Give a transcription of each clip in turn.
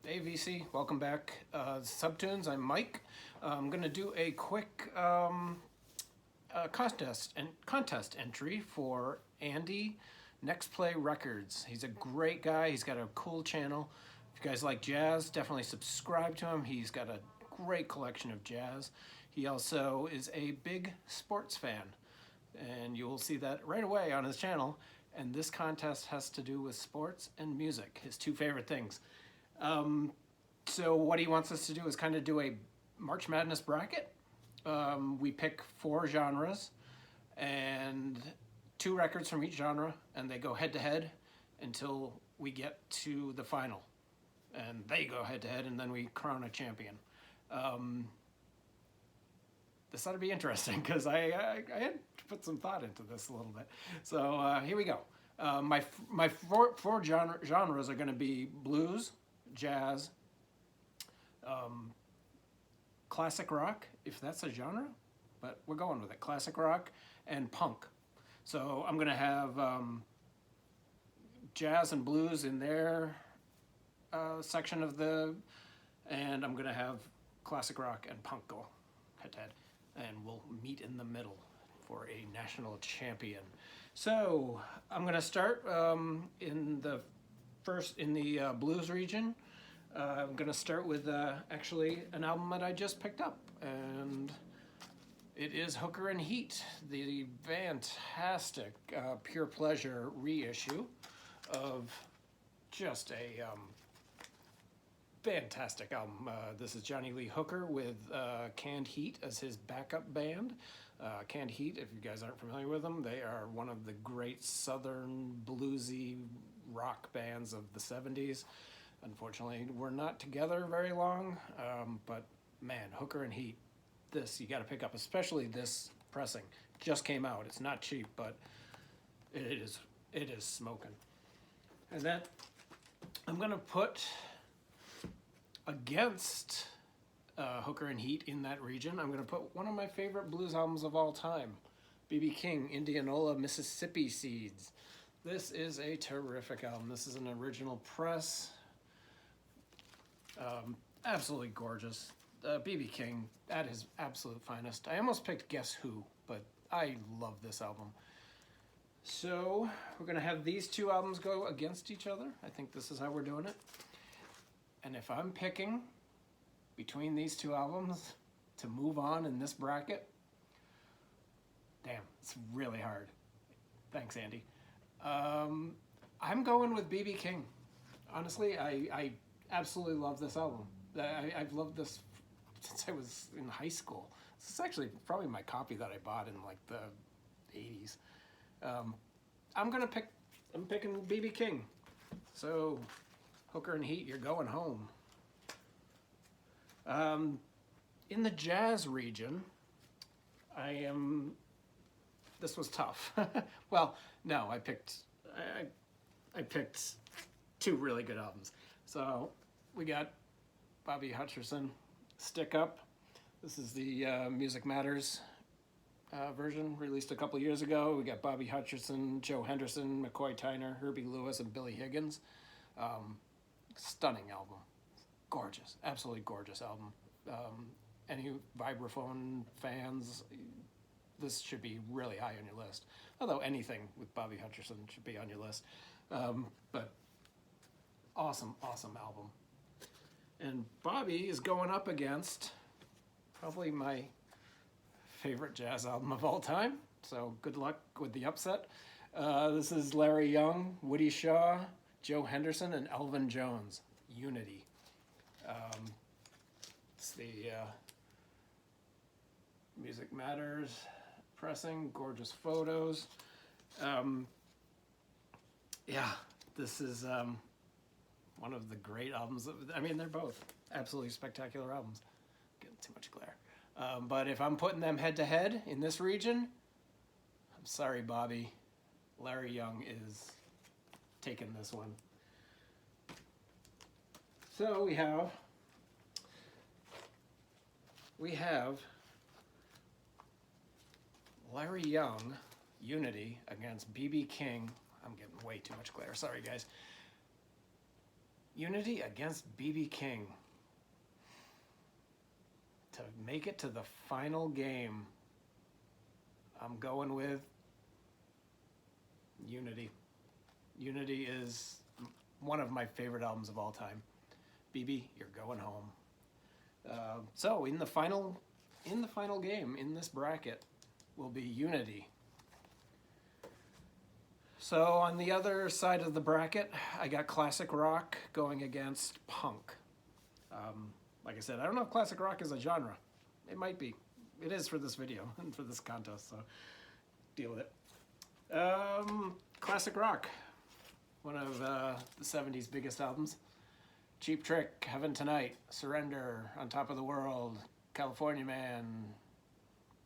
Hey VC, welcome back. Subtunes, I'm Mike. I'm gonna do a quick contest entry for Andy Next Play Records. He's a great guy. He's got a cool channel. If you guys like jazz, definitely subscribe to him. He's got a great collection of jazz. He also is a big sports fan, and you will see that right away on his channel. And this contest has to do with sports and music, his two favorite things. So what he wants us to do is kind of do a March Madness bracket. We pick four genres and two records from each genre, and they go head to head until we get to the final. And they go head to head, and then we crown a champion. This ought to be interesting because I had to put some thought into this a little bit. So here we go. My four genres are going to be blues, jazz, classic rock, if that's a genre, but we're going with it. Classic rock and punk. So I'm going to have jazz and blues in their section of and I'm going to have classic rock and punk go head to head. And we'll meet in the middle for a national champion. So I'm going to start in the blues region. I'm going to start with actually an album that I just picked up, and it is Hooker and Heat, the fantastic Pure Pleasure reissue of just a fantastic album. This is Johnny Lee Hooker with Canned Heat as his backup band. Canned Heat, if you guys aren't familiar with them, they are one of the great southern bluesy rock bands of the 70s. Unfortunately, we're not together very long, but man, Hooker and Heat, this you got to pick up, especially this pressing. Just came out. It's not cheap, but it is smoking. And then I'm gonna put against Hooker and Heat in that region. I'm gonna put one of my favorite blues albums of all time, B.B. King, Indianola, Mississippi Seeds. This is a terrific album. This is an original press. Absolutely gorgeous. B.B. King at his absolute finest. I almost picked Guess Who, but I love this album. So we're going to have these two albums go against each other. I think this is how we're doing it. And if I'm picking between these two albums to move on in this bracket, damn, it's really hard. Thanks, Andy. I'm going with B.B. King. Honestly, I absolutely love this album. I've loved this since I was in high school. This is actually probably my copy that I bought in like the 80s. I'm picking B.B. King. So, Hooker and Heat, you're going home. In the jazz region, this was tough. Well, no, I picked two really good albums. So we got Bobby Hutcherson, Stick Up. This is the Music Matters version released a couple years ago. We got Bobby Hutcherson, Joe Henderson, McCoy Tyner, Herbie Lewis, and Billy Higgins. Stunning album. Gorgeous. Absolutely gorgeous album. Any vibraphone fans, this should be really high on your list. Although anything with Bobby Hutcherson should be on your list. But awesome album. And Bobby is going up against probably my favorite jazz album of all time. So good luck with the upset. This is Larry Young, Woody Shaw, Joe Henderson, and Elvin Jones, Unity. It's the Music Matters pressing, gorgeous photos. Yeah, this is one of the great albums. They're both absolutely spectacular albums. Getting too much glare. But if I'm putting them head to head in this region, I'm sorry, Bobby. Larry Young is taking this one. So we have Larry Young, Unity, against B.B. King. I'm getting way too much glare. Sorry, guys. Unity against BB King. To make it to the final game, I'm going with Unity. Unity is one of my favorite albums of all time. BB, you're going home. So in the final game in this bracket will be Unity. So on the other side of the bracket, I got classic rock going against punk. Like I said, I don't know if classic rock is a genre. It might be. It is for this video and for this contest, so deal with it. Classic rock, one of the 70s biggest albums. Cheap Trick, Heaven Tonight, Surrender, On Top of the World, California Man,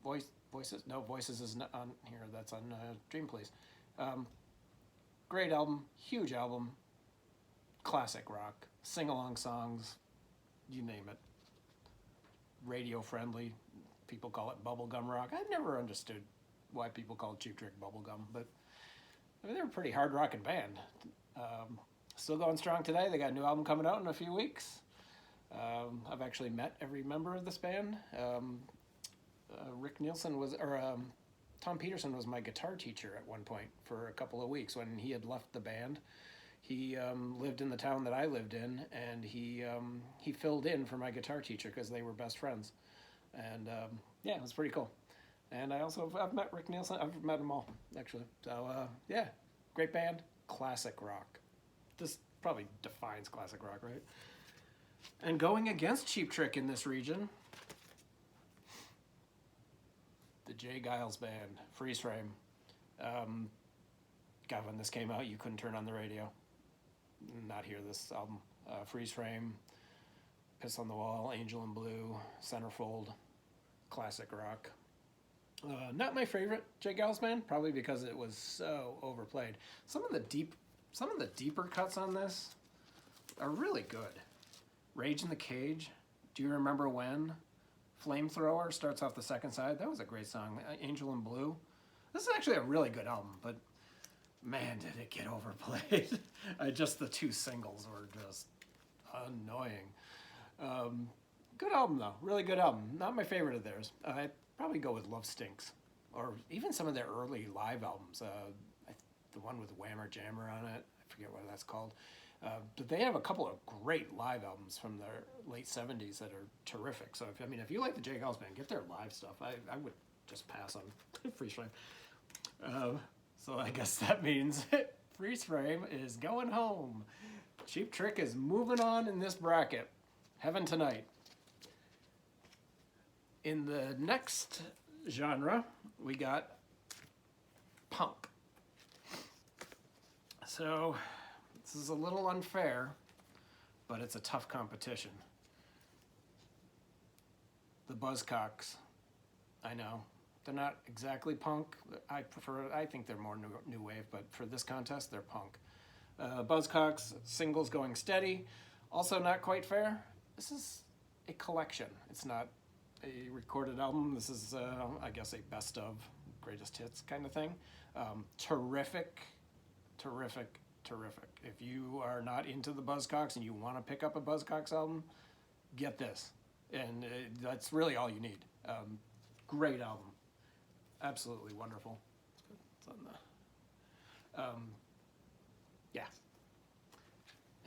Voices? No, Voices is not on here. That's on Dream Please. Great album, huge album, classic rock, sing-along songs, you name it. Radio friendly, people call it bubblegum rock. I've never understood why people call Cheap Trick bubblegum, but I mean, they're a pretty hard rocking band. Still going strong today. They got a new album coming out in a few weeks. I've actually met every member of this band. Rick Nielsen was, or Tom Peterson was my guitar teacher at one point for a couple of weeks when he had left the band. He lived in the town that I lived in, and he filled in for my guitar teacher because they were best friends. And yeah, it was pretty cool. And I've met Rick Nielsen. I've met them all, actually. So yeah, great band, classic rock. This probably defines classic rock, right? And going against Cheap Trick in this region, the J. Geils Band, Freeze Frame. God, when this came out, you couldn't turn on the radio, not hear this album. Freeze Frame, Piss on the Wall, Angel in Blue, Centerfold, classic rock. Not my favorite J. Geils Band, probably because it was so overplayed. Some of the deeper cuts on this are really good. Rage in the Cage, Do You Remember When? Flamethrower starts off the second side. That was a great song. Angel in Blue. This is actually a really good album, but man, did it get overplayed. Just the two singles were just annoying. Good album, though. Really good album. Not my favorite of theirs. I'd probably go with Love Stinks, or even some of their early live albums. The one with Whammer Jammer on it. I forget what that's called. But they have a couple of great live albums from their late 70s that are terrific. So, if you like the J. Geils Band, get their live stuff. I would just pass on Freeze Frame. So I guess that means Freeze Frame is going home. Cheap Trick is moving on in this bracket. Heaven Tonight. In the next genre, we got punk. So this is a little unfair, but it's a tough competition. The Buzzcocks. I know. They're not exactly punk. I think they're more new wave, but for this contest, they're punk. Buzzcocks, singles going steady. Also not quite fair. This is a collection. It's not a recorded album. This is, I guess, a best of greatest hits kind of thing. Terrific. If you are not into the Buzzcocks and you want to pick up a Buzzcocks album, get this. And that's really all you need. Great album. Absolutely wonderful. It's on the, yeah.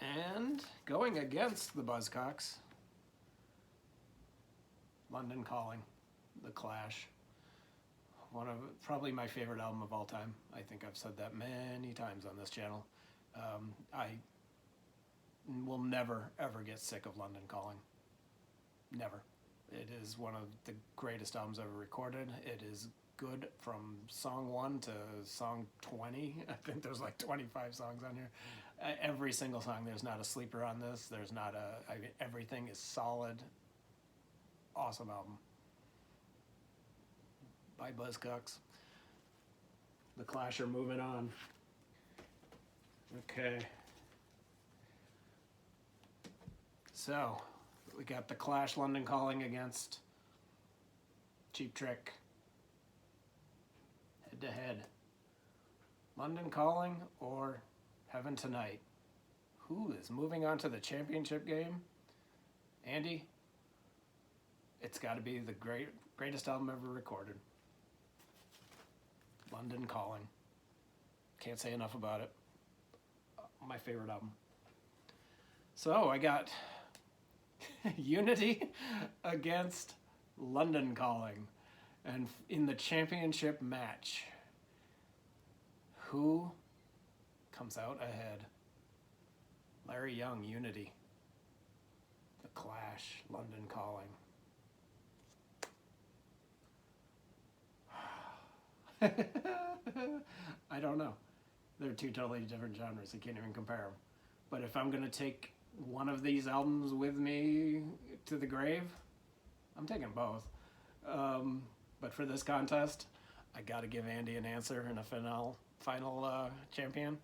And going against the Buzzcocks, London Calling, The Clash. One of probably my favorite album of all time. I think I've said that many times on this channel. I will never, ever get sick of London Calling. Never. It is one of the greatest albums ever recorded. It is good from song 1 to song 20. I think there's like 25 songs on here. Every single song. There's not a sleeper on this. There's not everything is solid. Awesome album. By Buzzcocks. The Clash are moving on. Okay. So, we got The Clash, London Calling against Cheap Trick. Head to head. London Calling or Heaven Tonight? who is moving on to the championship game? Andy, it's got to be the greatest album ever recorded. London Calling. Can't say enough about it. My favorite album. So I got Unity against London Calling. And in the championship match, who comes out ahead? Larry Young, Unity. The Clash, London Calling. I don't know. They're two totally different genres. I can't even compare them. But if I'm going to take one of these albums with me to the grave, I'm taking both. But for this contest, I got to give Andy an answer and a final champion.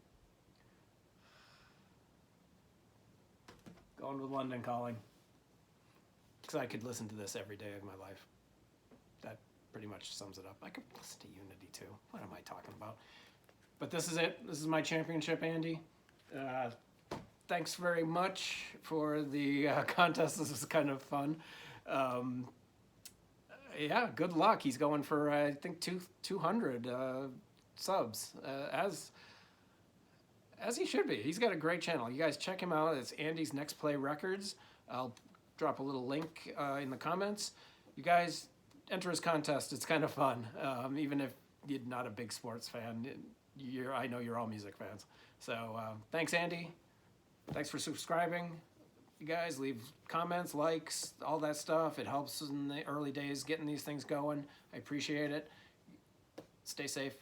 Going with London Calling. Because I could listen to this every day of my life. That pretty much sums it up. I could listen to Unity too. What am I talking about? But this is it. This is my championship, Andy. Thanks very much for the contest. This was kind of fun. Yeah, good luck. He's going for, I think, 200 subs, as he should be. He's got a great channel. You guys check him out. It's Andy's Next Play Records. I'll drop a little link in the comments. You guys enter his contest. It's kind of fun. Even if you're not a big sports fan, I know you're all music fans. So thanks, Andy. Thanks for subscribing. You guys leave comments, likes, all that stuff. It helps in the early days getting these things going. I appreciate it. Stay safe.